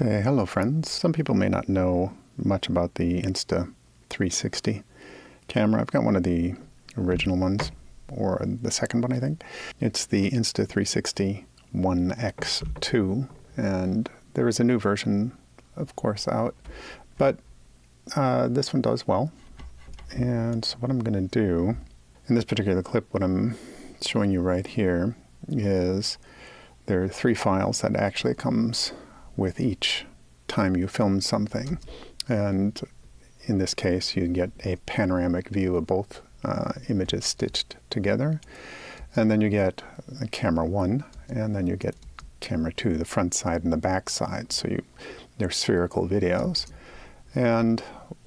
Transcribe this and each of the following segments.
Okay, hello friends. Some people may not know much about the Insta360 camera. I've got one of the original ones, or the second one I think. It's the Insta360 1X2, and there is a new version, of course, out, but this one does well. And so what I'm going to do, in this particular clip, what I'm showing you right here is there are 3 files that actually comes with each time you film something. And in this case, you get a panoramic view of both images stitched together. And then you get camera 1, and then you get camera 2, the front side and the back side. So they're spherical videos. And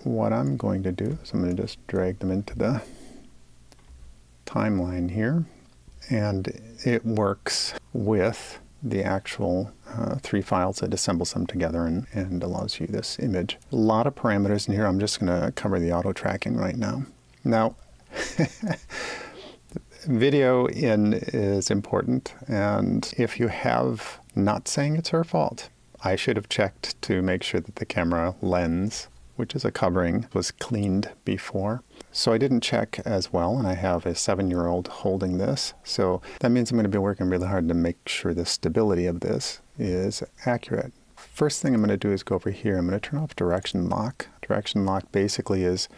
what I'm going to do is I'm going to just drag them into the timeline here. And it works with the actual 3 files that assembles them together and allows you this image. A lot of parameters in here. I'm just going to cover the auto tracking right now. Now, video in is important, and if you have, not saying it's her fault, I should have checked to make sure that the camera lens, which is a covering, was cleaned before. So I didn't check as well, and I have a 7-year-old holding this. So that means I'm going to be working really hard to make sure the stability of this is accurate. First thing I'm going to do is go over here. I'm going to turn off direction lock. Direction lock basically is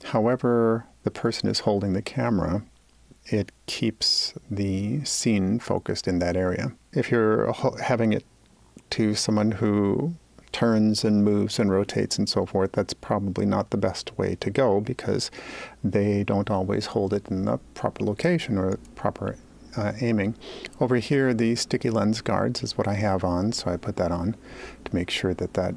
however the person is holding the camera, it keeps the scene focused in that area. If you're having it to someone who turns and moves and rotates and so forth, that's probably not the best way to go, because they don't always hold it in the proper location or proper aiming. Over here, the sticky lens guards is what I have on, so I put that on to make sure that that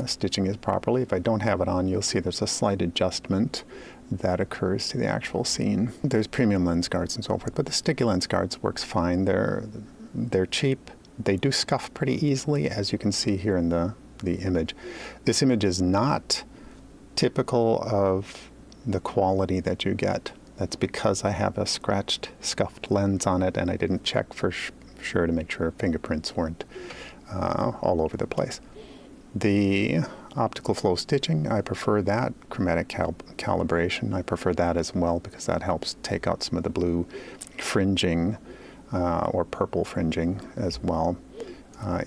stitching is properly. If I don't have it on, you'll see there's a slight adjustment that occurs to the actual scene. There's premium lens guards and so forth, but the sticky lens guards works fine. They're cheap. They do scuff pretty easily, as you can see here in the image. This image is not typical of the quality that you get. That's because I have a scratched, scuffed lens on it, and I didn't check for sure to make sure fingerprints weren't all over the place. The optical flow stitching, I prefer that. Chromatic calibration, I prefer that as well, because that helps take out some of the blue fringing or purple fringing as well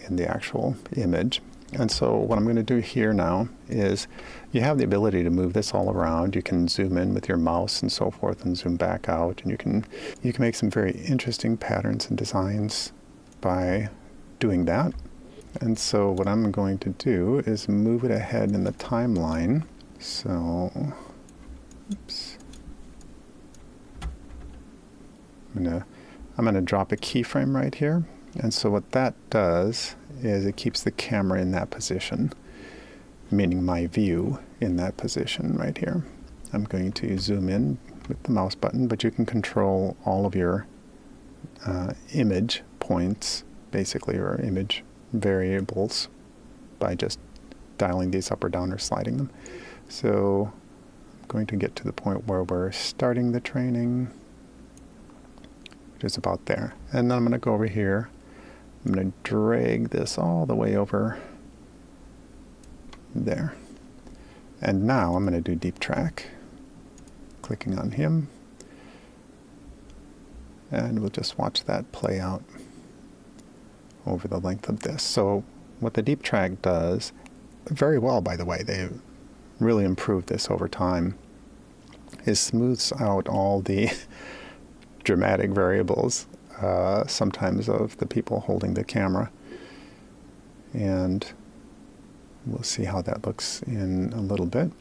in the actual image. And so what I'm going to do here now is you have the ability to move this all around. You can zoom in with your mouse and so forth and zoom back out, and you can make some very interesting patterns and designs by doing that. And so what I'm going to do is move it ahead in the timeline. So, oops. I'm gonna drop a keyframe right here. And so what that does is it keeps the camera in that position, meaning my view in that position right here. I'm going to zoom in with the mouse button, but you can control all of your image points, basically, or image variables by just dialing these up or down or sliding them. So I'm going to get to the point where we're starting the training, which is about there. And then I'm going to go over here. I'm going to drag this all the way over there. And now I'm going to do deep track. Clicking on him. And we'll just watch that play out over the length of this. So what the deep track does, very well by the way, they really improved this over time, is smooths out all the dramatic variables sometimes of the people holding the camera. And we'll see how that looks in a little bit.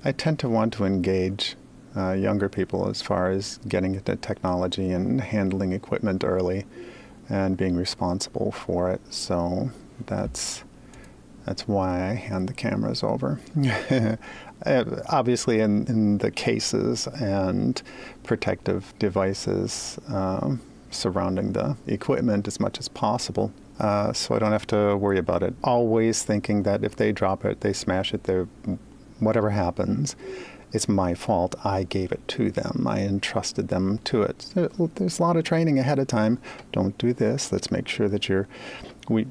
I tend to want to engage younger people as far as getting into technology and handling equipment early and being responsible for it. So that's why I hand the cameras over. Obviously in the cases and protective devices surrounding the equipment as much as possible, so I don't have to worry about it. Always thinking that if they drop it, they smash it, whatever happens, It's my fault. I gave it to them. I entrusted them to it. There's a lot of training ahead of time. Don't do this. Let's make sure that we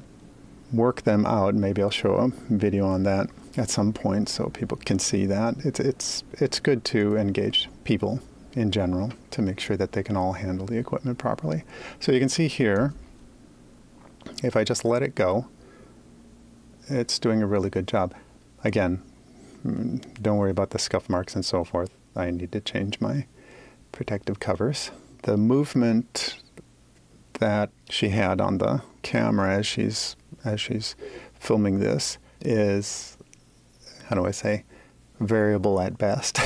work them out. Maybe I'll show a video on that at some point so people can see that. It's good to engage people in general to make sure that they can all handle the equipment properly. So you can see here, if I just let it go, it's doing a really good job. Again, don't worry about the scuff marks and so forth. I need to change my protective covers. The movement that she had on the camera as she's filming this is, how do I say, variable at best.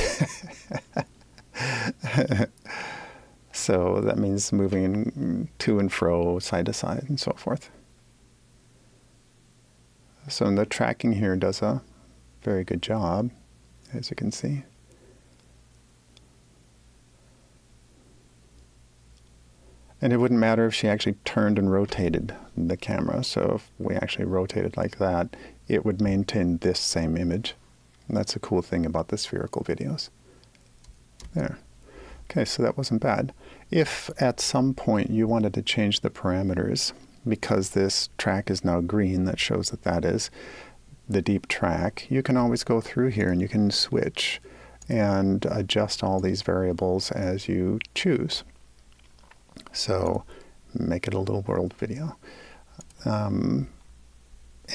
So that means moving to and fro, side to side, and so forth. So the tracking here does a very good job, as you can see. And it wouldn't matter if she actually turned and rotated the camera. So if we actually rotated like that, it would maintain this same image. And that's a cool thing about the spherical videos. There. Okay, so that wasn't bad. If at some point you wanted to change the parameters, because this track is now green, that shows that that is the deep track, you can always go through here and you can switch and adjust all these variables as you choose. So make it a little world video. And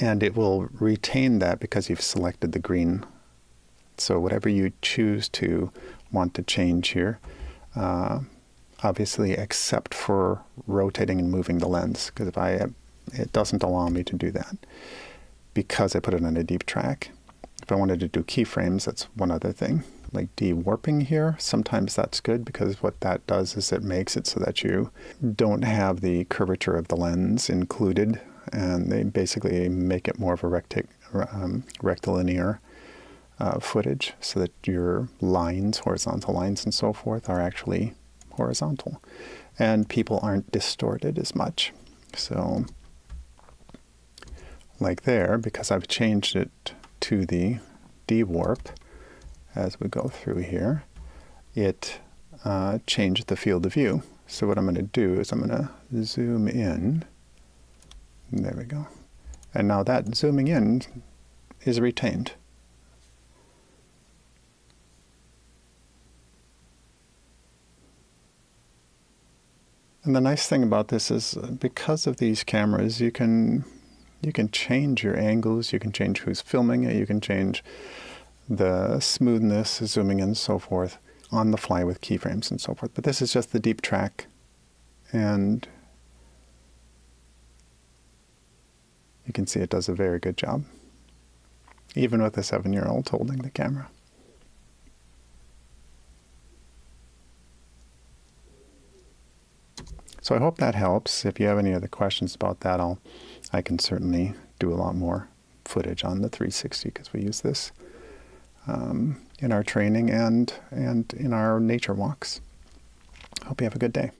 it will retain that because you've selected the green. So whatever you choose to want to change here, obviously except for rotating and moving the lens, because it doesn't allow me to do that because I put it on a deep track. If I wanted to do keyframes, that's one other thing. Like de-warping here, sometimes that's good because what that does is it makes it so that you don't have the curvature of the lens included, and they basically make it more of a rectilinear footage so that your lines, horizontal lines and so forth, are actually horizontal. And people aren't distorted as much. So like there, because I've changed it to the de-warp, as we go through here, it changed the field of view. So what I'm going to do is I'm going to zoom in. There we go. And now that zooming in is retained. And the nice thing about this is because of these cameras, you can change your angles, you can change who's filming it, you can change the smoothness, zooming in and so forth on the fly with keyframes and so forth. But this is just the deep track, and you can see it does a very good job, even with a 7-year-old holding the camera. So I hope that helps. If you have any other questions about that, I can certainly do a lot more footage on the 360 because we use this in our training and in our nature walks. Hope you have a good day.